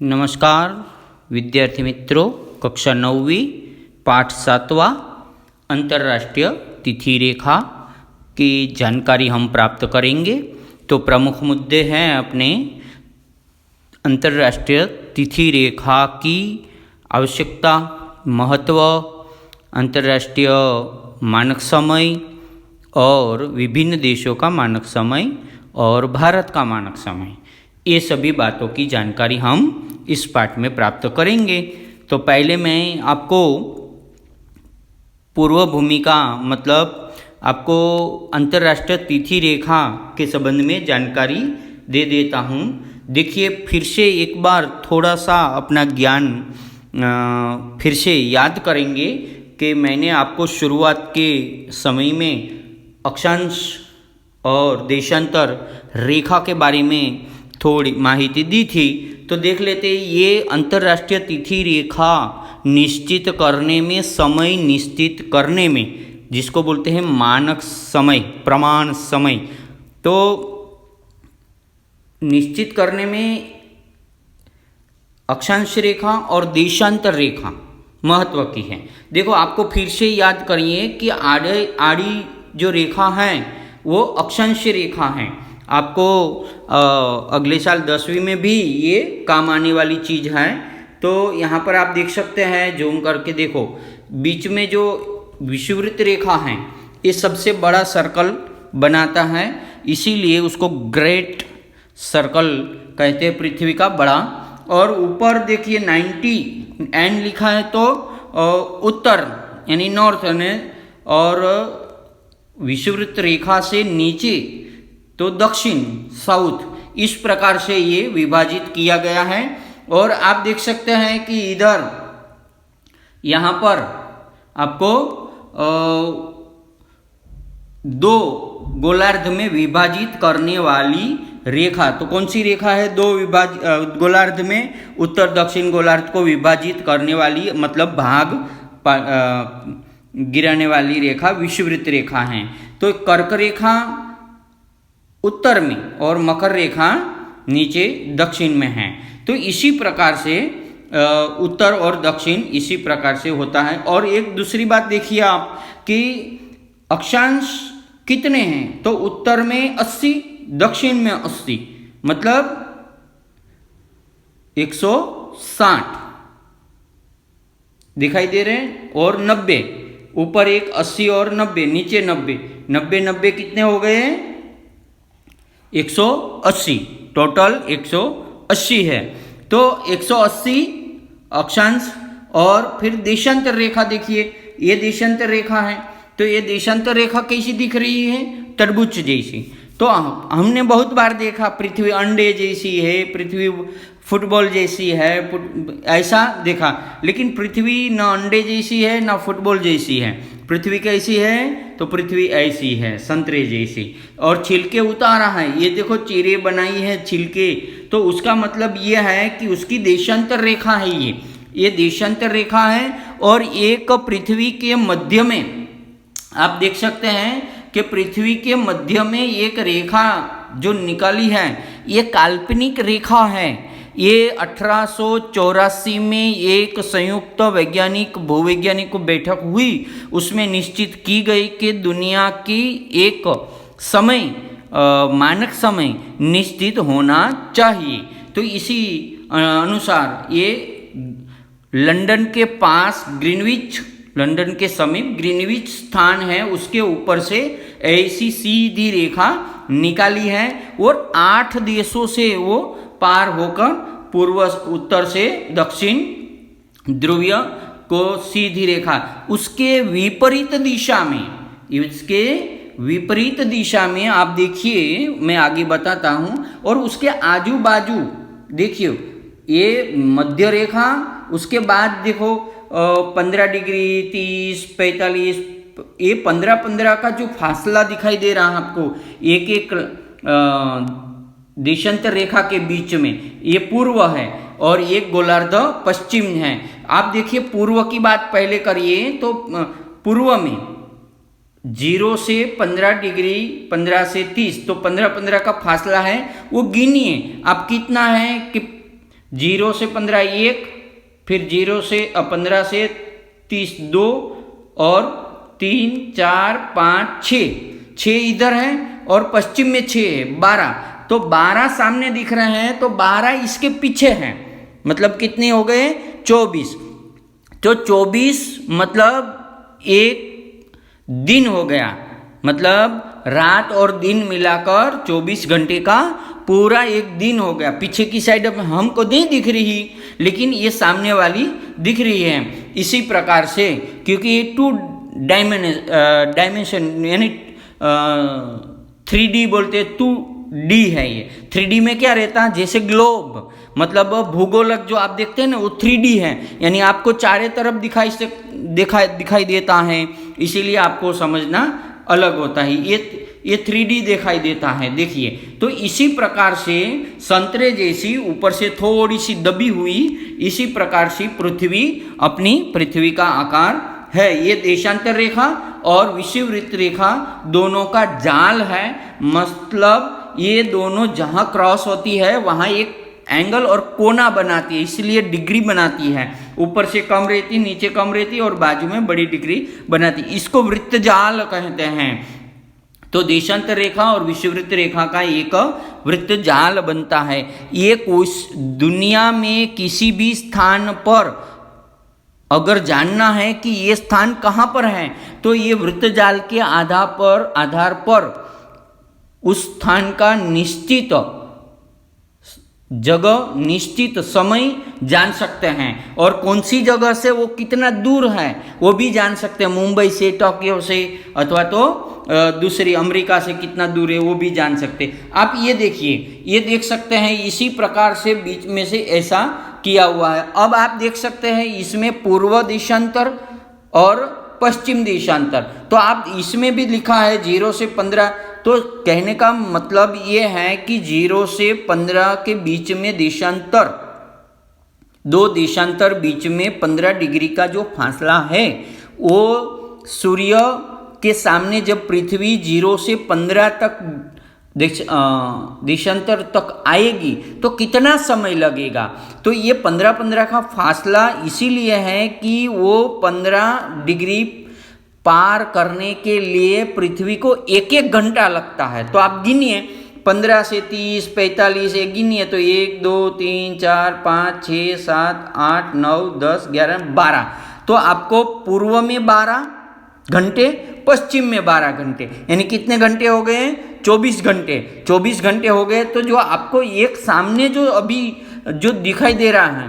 नमस्कार विद्यार्थी मित्रों, कक्षा 9वीं पाठ 7वां अंतर्राष्ट्रीय तिथि रेखा की जानकारी हम प्राप्त करेंगे। तो प्रमुख मुद्दे हैं अपने अंतर्राष्ट्रीय तिथि रेखा की आवश्यकता, महत्व, अंतर्राष्ट्रीय मानक समय और विभिन्न देशों का मानक समय और भारत का मानक समय, ये सभी बातों की जानकारी हम इस पाठ में प्राप्त करेंगे। तो पहले मैं आपको पूर्व भूमिका मतलब आपको अंतर्राष्ट्रीय तिथि रेखा के संबंध में जानकारी दे देता हूँ। देखिए, फिर से एक बार थोड़ा सा अपना ज्ञान फिर से याद करेंगे कि मैंने आपको शुरुआत के समय में अक्षांश और देशांतर रेखा के बारे में थोड़ी माहिती दी थी। तो देख लेते, ये अंतर्राष्ट्रीय तिथि रेखा निश्चित करने में, समय निश्चित करने में, जिसको बोलते हैं मानक समय, प्रमाण समय, तो निश्चित करने में अक्षांश रेखा और देशांतर रेखा महत्व की है। देखो, आपको फिर से याद करिए कि आड़ी जो रेखा है वो अक्षांश रेखा है। आपको अगले साल 10वीं में भी ये काम आने वाली चीज़ है। तो यहाँ पर आप देख सकते हैं, जूम करके देखो, बीच में जो विषुववृत्त रेखा है ये सबसे बड़ा सर्कल बनाता है, इसीलिए उसको ग्रेट सर्कल कहते हैं, पृथ्वी का बड़ा। और ऊपर देखिए 90 एंड लिखा है, तो उत्तर यानी नॉर्थ, और विषुववृत्त रेखा से नीचे तो दक्षिण, साउथ, इस प्रकार से ये विभाजित किया गया है। और आप देख सकते हैं कि इधर यहाँ पर आपको दो गोलार्ध में विभाजित करने वाली रेखा, तो कौन सी रेखा है? दो गोलार्ध में उत्तर दक्षिण गोलार्ध को विभाजित करने वाली, मतलब भाग गिराने वाली रेखा विषुववृत्त रेखा है। तो कर्क रेखा उत्तर में और मकर रेखा नीचे दक्षिण में है। तो इसी प्रकार से उत्तर और दक्षिण इसी प्रकार से होता है। और एक दूसरी बात देखिए आप कि अक्षांश कितने हैं? तो उत्तर में 80, दक्षिण में 80, मतलब 160 दिखाई दे रहे हैं। और 90, ऊपर एक 80 और 90, नीचे 90, 90 कितने हो गए? 180, टोटल 180 है। तो 180 अक्षांश। और फिर देशांतर रेखा देखिए, ये देशांतर रेखा है। तो ये देशांतर रेखा कैसी दिख रही है? तरबूज जैसी। तो हमने बहुत बार देखा, पृथ्वी अंडे जैसी है, पृथ्वी फुटबॉल जैसी है, ऐसा देखा। लेकिन पृथ्वी न अंडे जैसी है न फुटबॉल जैसी है। पृथ्वी कैसी है? तो पृथ्वी ऐसी है, संतरे जैसी, और छिलके उतारा है। ये देखो, चीरे बनाई है छिलके, तो उसका मतलब ये है कि उसकी देशांतर रेखा है। ये देशांतर रेखा है। और एक पृथ्वी के मध्य में आप देख सकते हैं कि पृथ्वी के मध्य में एक रेखा जो निकाली है, ये काल्पनिक रेखा है। ये 1884 में एक संयुक्त वैज्ञानिक भूवैज्ञानिक बैठक हुई, उसमें निश्चित की गई कि दुनिया की एक समय, मानक समय निश्चित होना चाहिए। तो इसी अनुसार ये लंदन के पास ग्रीनविच, लंदन के समीप ग्रीनविच स्थान है, उसके ऊपर से ऐसी सीधी रेखा निकाली है। और 8 देशों से वो पार होकर पूर्व उत्तर से दक्षिण ध्रुवीय को सीधी रेखा, उसके विपरीत दिशा में, इसके विपरीत दिशा में आप देखिए, मैं आगे बताता हूं। और उसके आजू बाजू देखिए, ये मध्य रेखा, उसके बाद देखो 15 डिग्री, 30, 45, ये 15-15 का जो फासला दिखाई दे रहा है आपको, एक एक देशांतर रेखा के बीच में, ये पूर्व है और एक गोलार्ध पश्चिम है। आप देखिए, पूर्व की बात पहले करिए, तो पूर्व में 0 से 15 डिग्री, 15 से 30, तो 15-15 का फासला है, वो गिनिए आप कितना है कि 0 से 15 1, फिर 15 से 30 2, और 3 4 5 6 इधर है, और पश्चिम में 6 है, 12। तो 12 सामने दिख रहे हैं, तो 12 इसके पीछे हैं, मतलब कितने हो गए? 24। तो 24 मतलब एक दिन हो गया, मतलब रात और दिन मिलाकर 24 घंटे का पूरा एक दिन हो गया। पीछे की साइड हमको नहीं दिख रही, लेकिन ये सामने वाली दिख रही है। इसी प्रकार से, क्योंकि ये 2 डायमेंशन यानी 3D बोलते हैं, 2D है ये। 3D में क्या रहता है? जैसे ग्लोब, मतलब भूगोलक जो आप देखते हैं ना, वो 3D है, यानी आपको चारों तरफ दिखाई देता है, इसीलिए आपको समझना अलग होता है। ये 3D दिखाई देता है, देखिए। तो इसी प्रकार से संतरे जैसी ऊपर से थोड़ी सी दबी हुई, इसी प्रकार से पृथ्वी का आकार है। ये देशांतर रेखा और विषुववृत्त रेखा दोनों का जाल है, मतलब ये दोनों जहाँ क्रॉस होती है वहाँ एक एंगल और कोना बनाती है, इसलिए डिग्री बनाती है। ऊपर से कम रहती, नीचे कम रहती, और बाजू में बड़ी डिग्री बनाती, इसको वृत्त जाल कहते हैं। तो देशांतर रेखा और विषुववृत्त रेखा का एक वृत्त जाल बनता है। ये कोई दुनिया में किसी भी स्थान पर अगर जानना है कि ये स्थान कहाँ पर है, तो ये वृत्त जाल के आधार पर उस स्थान का निश्चित जगह, निश्चित समय जान सकते हैं, और कौन सी जगह से वो कितना दूर है वो भी जान सकते हैं। मुंबई से, टोक्यो से, अथवा तो दूसरी अमेरिका से कितना दूर है वो भी जान सकते। आप ये देखिए, ये देख सकते हैं, इसी प्रकार से बीच में से ऐसा किया हुआ है। अब आप देख सकते हैं इसमें पूर्व देशांतर और पश्चिम देशांतर, तो आप इसमें भी लिखा है 0 से 15। तो कहने का मतलब ये है कि 0 से 15 के बीच में देशांतर, 2 देशांतर बीच में 15 डिग्री का जो फासला है, वो सूर्य के सामने जब पृथ्वी 0 से 15 तक देशांतर तक आएगी तो कितना समय लगेगा। तो ये 15 का फासला इसीलिए है कि वो 15 डिग्री पार करने के लिए पृथ्वी को 1 घंटा लगता है। तो आप गिनिए, 15 से 30 45 एक गिनिए, तो 1 2 3 4 5 6 7 8 9 10 11 12। तो आपको पूर्व में 12 घंटे, पश्चिम में 12 घंटे, यानी कितने घंटे हो गए? 24 घंटे। 24 घंटे हो गए। तो जो आपको एक सामने जो अभी जो दिखाई दे रहा है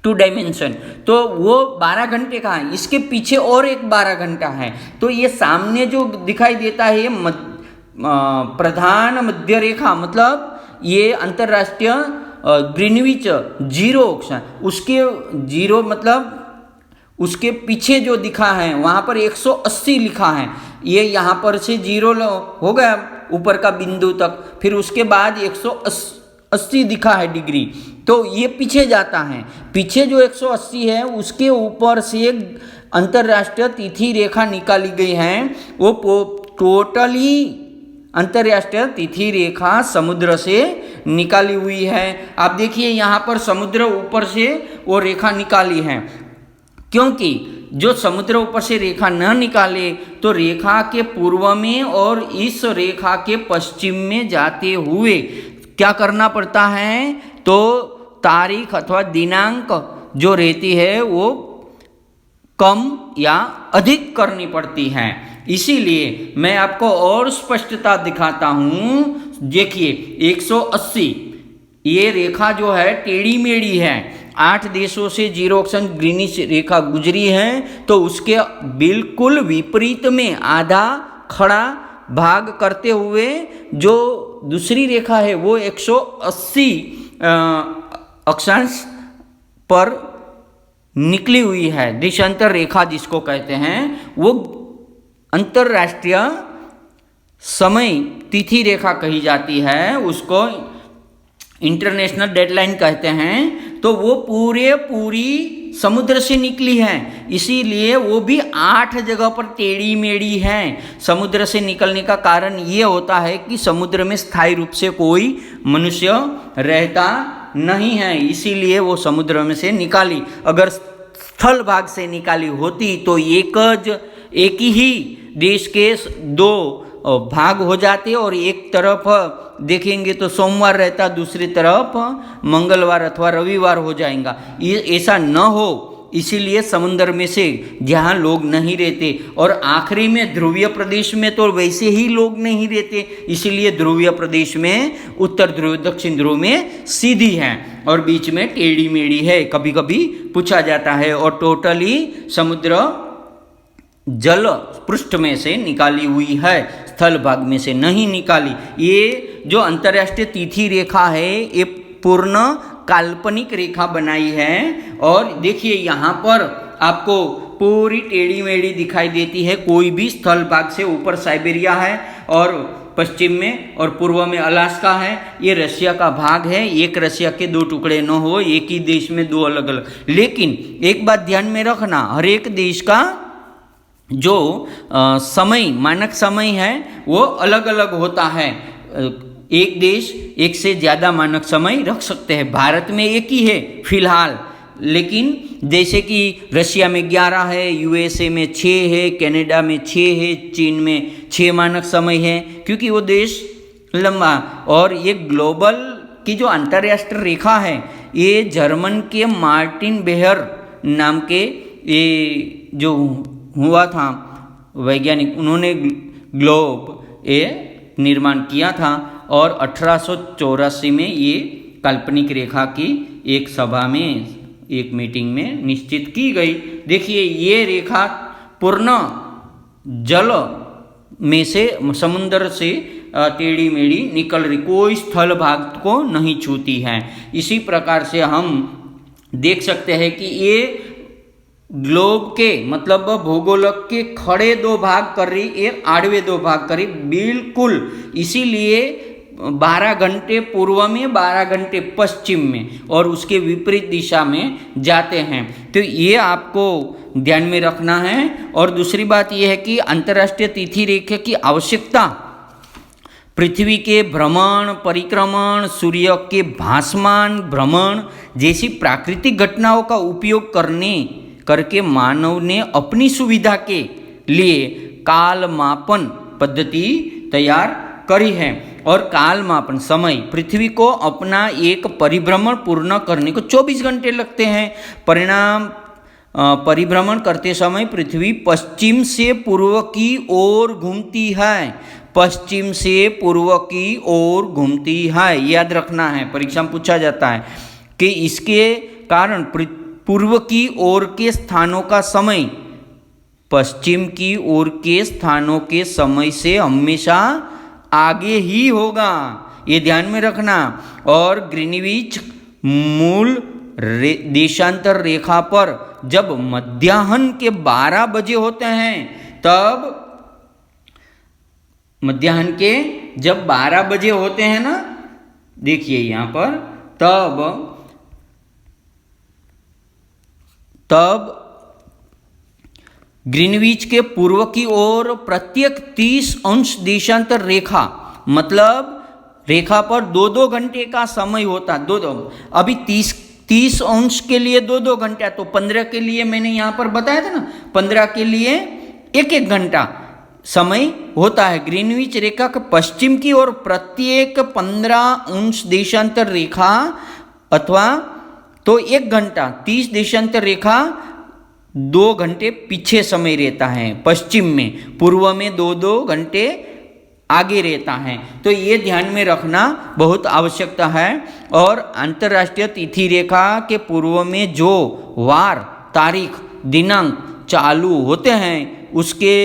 2 डायमेंशन, तो वो 12 घंटे का है, इसके पीछे और एक 12 घंटा है। तो ये सामने जो दिखाई देता है, ये प्रधान मध्य रेखा, मतलब ये अंतरराष्ट्रीय ग्रीनविच 0 अक्षांश, उसके 0 मतलब उसके पीछे जो दिखा है वहाँ पर 180 लिखा है। ये यहाँ पर से 0 हो गया ऊपर का बिंदु तक, फिर उसके बाद 180 दिखा है डिग्री, तो ये पीछे जाता है। पीछे जो 180 है उसके ऊपर से एक अंतरराष्ट्रीय तिथि रेखा निकाली गई है। वो टोटली अंतरराष्ट्रीय तिथि रेखा समुद्र से निकाली हुई है। आप देखिए यहाँ पर समुद्र ऊपर से वो रेखा निकाली है, क्योंकि जो समुद्र ऊपर से रेखा न निकाले तो रेखा के पूर्व में और इस रेखा के पश्चिम में जाते हुए क्या करना पड़ता है, तो तारीख अथवा दिनांक जो रहती है वो कम या अधिक करनी पड़ती है। इसीलिए मैं आपको और स्पष्टता दिखाता हूँ। देखिए 180 ये रेखा जो है टेढ़ी मेढ़ी है, 8 देशों से 0 अक्षांश ग्रीनिश रेखा गुजरी है, तो उसके बिल्कुल विपरीत में आधा खड़ा भाग करते हुए जो दूसरी रेखा है वो 180 अक्षांश पर निकली हुई है। देशांतर रेखा जिसको कहते हैं, वो अंतरराष्ट्रीय समय तिथि रेखा कही जाती है, उसको इंटरनेशनल डेडलाइन कहते हैं। तो वो पूरी समुद्र से निकली है, इसीलिए वो भी 8 जगह पर टेढ़ी मेढ़ी है। समुद्र से निकलने का कारण ये होता है कि समुद्र में स्थायी रूप से कोई मनुष्य रहता नहीं है, इसीलिए वो समुद्र में से निकाली। अगर स्थल भाग से निकाली होती तो एक ही देश के दो भाग हो जाते और एक तरफ देखेंगे तो सोमवार रहता, दूसरी तरफ मंगलवार अथवा रविवार हो जाएगा। ये ऐसा न हो, इसीलिए समुद्र में से जहाँ लोग नहीं रहते, और आखिरी में ध्रुवीय प्रदेश में तो वैसे ही लोग नहीं रहते, इसीलिए ध्रुवीय प्रदेश में उत्तर ध्रुव दक्षिण ध्रुव में सीधी है और बीच में टेढ़ी मेढ़ी है, कभी कभी पूछा जाता है। और टोटली समुद्र जल पृष्ठ में से निकाली हुई है, स्थल भाग में से नहीं निकाली। ये जो अंतर्राष्ट्रीय तिथि रेखा है ये पूर्ण काल्पनिक रेखा बनाई है। और देखिए यहाँ पर आपको पूरी टेढ़ी मेढ़ी दिखाई देती है, कोई भी स्थल भाग से ऊपर साइबेरिया है और पश्चिम में और पूर्व में अलास्का है। ये रशिया का भाग है, एक रशिया के दो टुकड़े न हो, एक ही देश में दो अलग अलग। लेकिन एक बात ध्यान में रखना, हर एक देश का जो समय मानक समय है वो अलग अलग होता है। एक देश एक से ज़्यादा मानक समय रख सकते हैं। भारत में एक ही है फिलहाल, लेकिन जैसे कि रशिया में 11 है, यूएसए में 6 है, कनाडा में 6 है, चीन में 6 मानक समय है, क्योंकि वो देश लंबा। और ये ग्लोबल की जो अंतर्राष्ट्रीय रेखा है ये जर्मन के मार्टिन बेहर नाम के ये जो हुआ था वैज्ञानिक, उन्होंने ग्लोब ये निर्माण किया था और 1884 में ये काल्पनिक रेखा की एक सभा में, एक मीटिंग में निश्चित की गई। देखिए ये रेखा पूर्ण जल में से, समुद्र से टेढ़ी मेढ़ी निकल रही, कोई स्थल भाग को नहीं छूती है। इसी प्रकार से हम देख सकते हैं कि ये ग्लोब के मतलब भूगोलक के खड़े दो भाग कर रही, एक आड़वे दो भाग कर रही बिल्कुल। इसीलिए 12 घंटे पूर्व में 12 घंटे पश्चिम में और उसके विपरीत दिशा में जाते हैं। तो ये आपको ध्यान में रखना है। और दूसरी बात यह है कि अंतर्राष्ट्रीय तिथि रेखा की आवश्यकता पृथ्वी के भ्रमण, परिक्रमण, सूर्य के भासमान भ्रमण जैसी प्राकृतिक घटनाओं का उपयोग करके मानव ने अपनी सुविधा के लिए काल मापन पद्धति तैयार करी है। और काल मापन समय पृथ्वी को अपना एक परिभ्रमण पूर्ण करने को 24 घंटे लगते हैं। परिभ्रमण करते समय पृथ्वी पश्चिम से पूर्व की ओर घूमती है, पश्चिम से पूर्व की ओर घूमती है, याद रखना है, परीक्षा में पूछा जाता है कि इसके कारण पूर्व की ओर के स्थानों का समय पश्चिम की ओर के स्थानों के समय से हमेशा आगे ही होगा, ये ध्यान में रखना। और ग्रीनविच मूल देशांतर रेखा पर जब मध्याह्न के 12 बजे होते हैं, तब मध्याह्न के जब 12 बजे होते हैं ना, देखिए यहाँ पर, तब ग्रीनविच के पूर्व की ओर प्रत्येक 30 अंश देशांतर रेखा, मतलब रेखा पर 2-2 घंटे का समय होता, 2-2। अभी 30 अंश के लिए 2-2 घंटा, तो 15 के लिए मैंने यहाँ पर बताया था ना, 15 के लिए 1-1 घंटा समय होता है। ग्रीनविच रेखा के पश्चिम की ओर प्रत्येक 15 अंश देशांतर रेखा अथवा तो 1 घंटा, 30 देशांतर रेखा 2 घंटे पीछे समय रहता है पश्चिम में, पूर्व में 2-2 घंटे आगे रहता है। तो ये ध्यान में रखना बहुत आवश्यकता है। और अंतर्राष्ट्रीय तिथि रेखा के पूर्व में जो वार, तारीख, दिनांक चालू होते हैं, उसके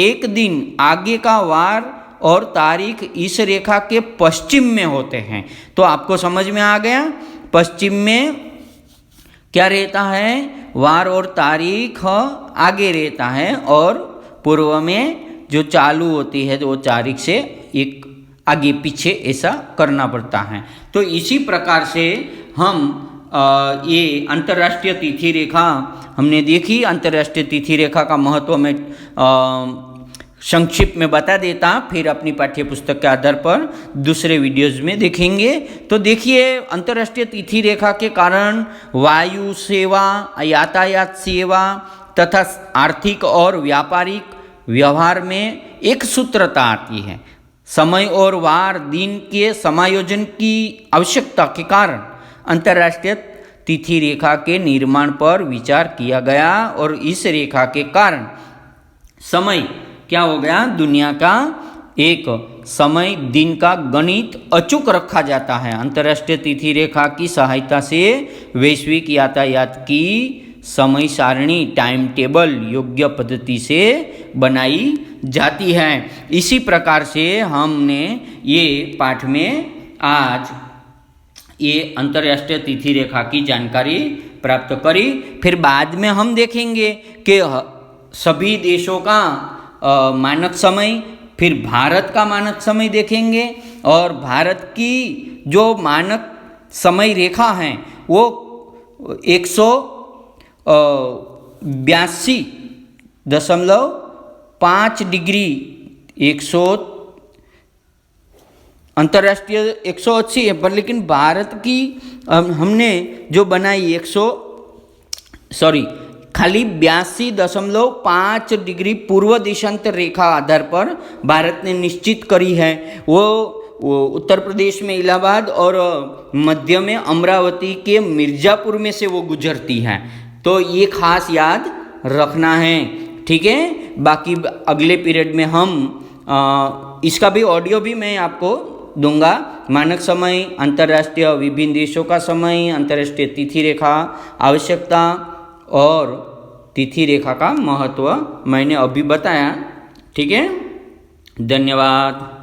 एक दिन आगे का वार और तारीख इस रेखा के पश्चिम में होते हैं। तो आपको समझ में आ गया, पश्चिम में क्या रहता है, वार और तारीख आगे रहता है, और पूर्व में जो चालू होती है तो वो तारीख से एक आगे पीछे ऐसा करना पड़ता है। तो इसी प्रकार से हम ये अंतर्राष्ट्रीय तिथि रेखा हमने देखी। अंतर्राष्ट्रीय तिथि रेखा का महत्व मैं संक्षिप्त में बता देता, फिर अपनी पाठ्य पुस्तक के आधार पर दूसरे वीडियोज में देखेंगे। तो देखिए, अंतर्राष्ट्रीय तिथि रेखा के कारण वायु सेवा, यातायात सेवा तथा आर्थिक और व्यापारिक व्यवहार में एक सूत्रता आती है। समय और वार दिन के समायोजन की आवश्यकता के कारण अंतर्राष्ट्रीय तिथि रेखा के निर्माण पर विचार किया गया और इस रेखा के कारण समय क्या हो गया, दुनिया का एक समय दिन का गणित अचूक रखा जाता है। अंतर्राष्ट्रीय तिथि रेखा की सहायता से वैश्विक यातायात की समय सारणी टाइम टेबल योग्य पद्धति से बनाई जाती है। इसी प्रकार से हमने ये पाठ में आज ये अंतर्राष्ट्रीय तिथि रेखा की जानकारी प्राप्त करी। फिर बाद में हम देखेंगे कि सभी देशों का मानक समय, फिर भारत का मानक समय देखेंगे और भारत की जो मानक समय रेखा है वो 182.5 डिग्री 100 अंतर्राष्ट्रीय 180 है, पर लेकिन भारत की हमने जो बनाई खाली 82.5 डिग्री पूर्व देशांतर रेखा आधार पर भारत ने निश्चित करी है। वो उत्तर प्रदेश में इलाहाबाद और मध्य में अमरावती के मिर्ज़ापुर में से वो गुजरती है। तो ये खास याद रखना है, ठीक है। बाकी अगले पीरियड में हम इसका भी ऑडियो भी मैं आपको दूंगा। मानक समय, अंतर्राष्ट्रीय विभिन्न देशों का समय, अंतर्राष्ट्रीय तिथि रेखा आवश्यकता और तिथि रेखा का महत्व मैंने अभी बताया, ठीक है। धन्यवाद।